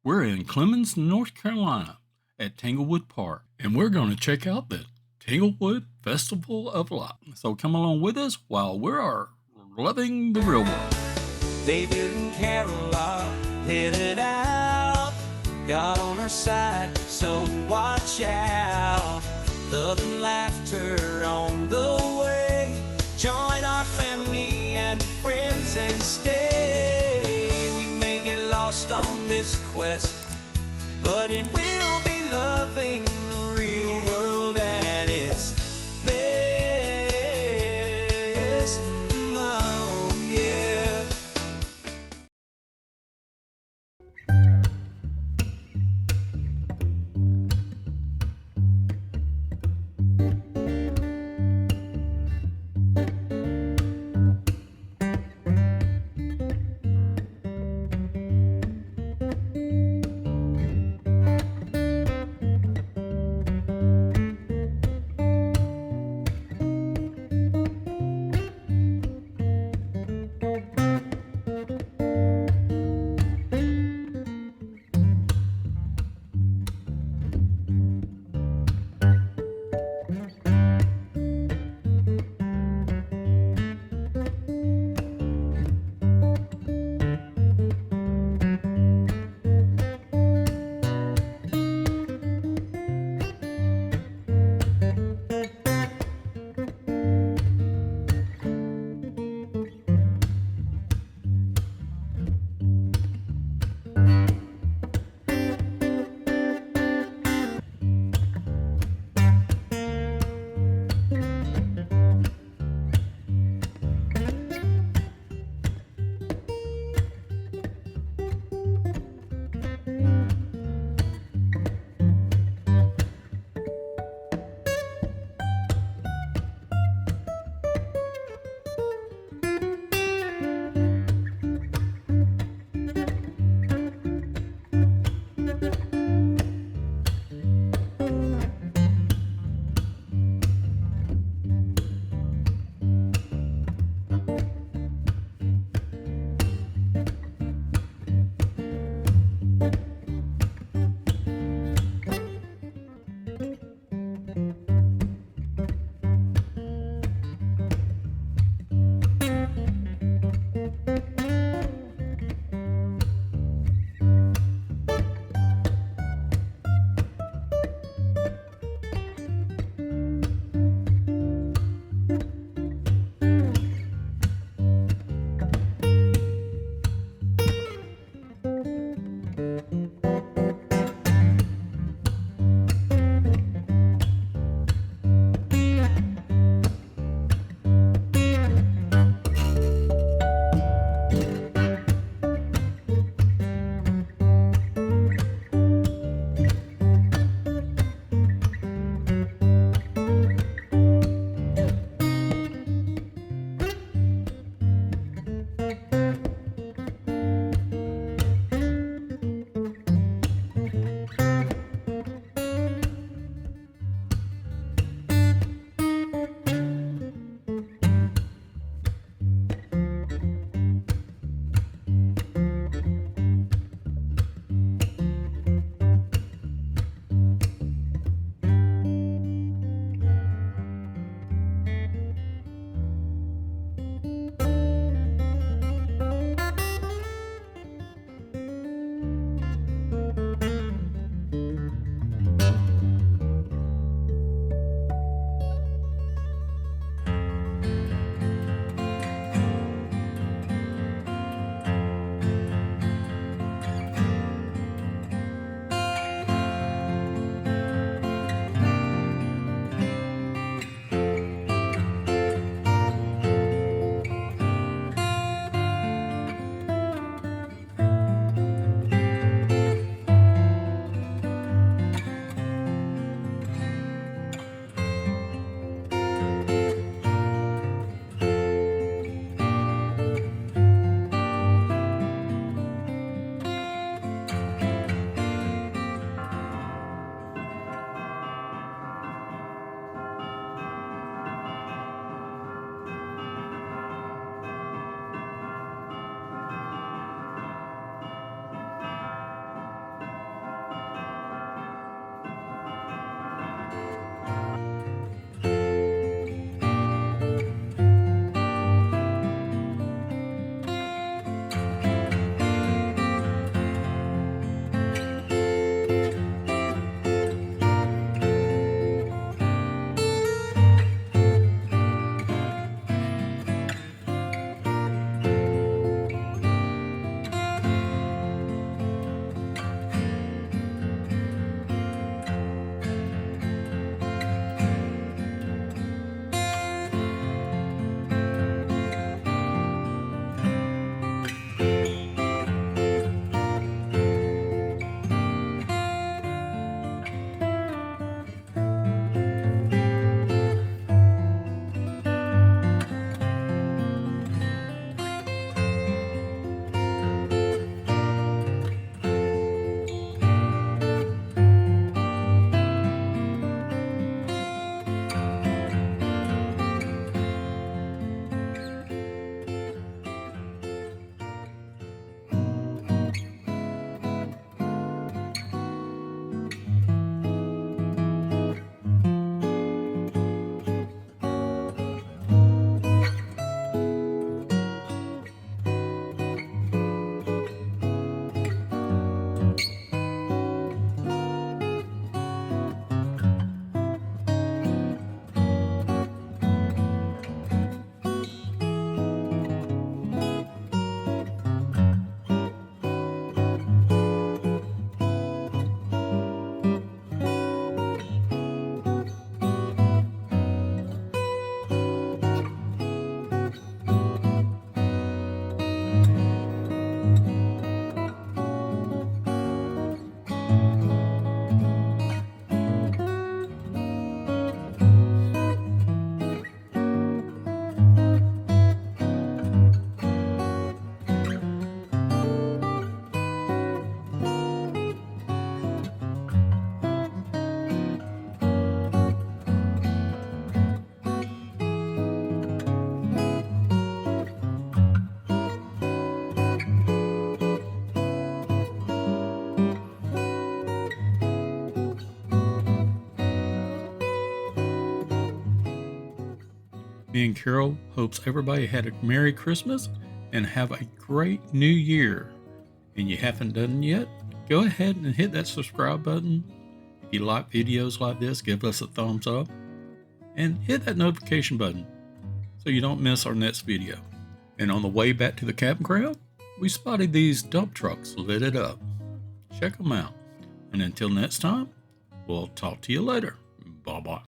We're in Clemmons, North Carolina at Tanglewood Park, and we're going to check out the Tanglewood Festival of Lights. So come along with us while we are loving the real world. David and Carol are headed out, God on our side, so watch out. Love and laughter on the way. Join our family and friends and stay. We may get lost on this quest, but it will be loving the real world at its best. Oh, yeah. Me and Carol hopes everybody had a Merry Christmas and have a great New Year. And you haven't done it yet, go ahead and hit that subscribe button. If you like videos like this, give us a thumbs up. And hit that notification button so you don't miss our next video. And on the way back to the campground, we spotted these dump trucks lit up. Check them out. And until next time, we'll talk to you later. Bye-bye.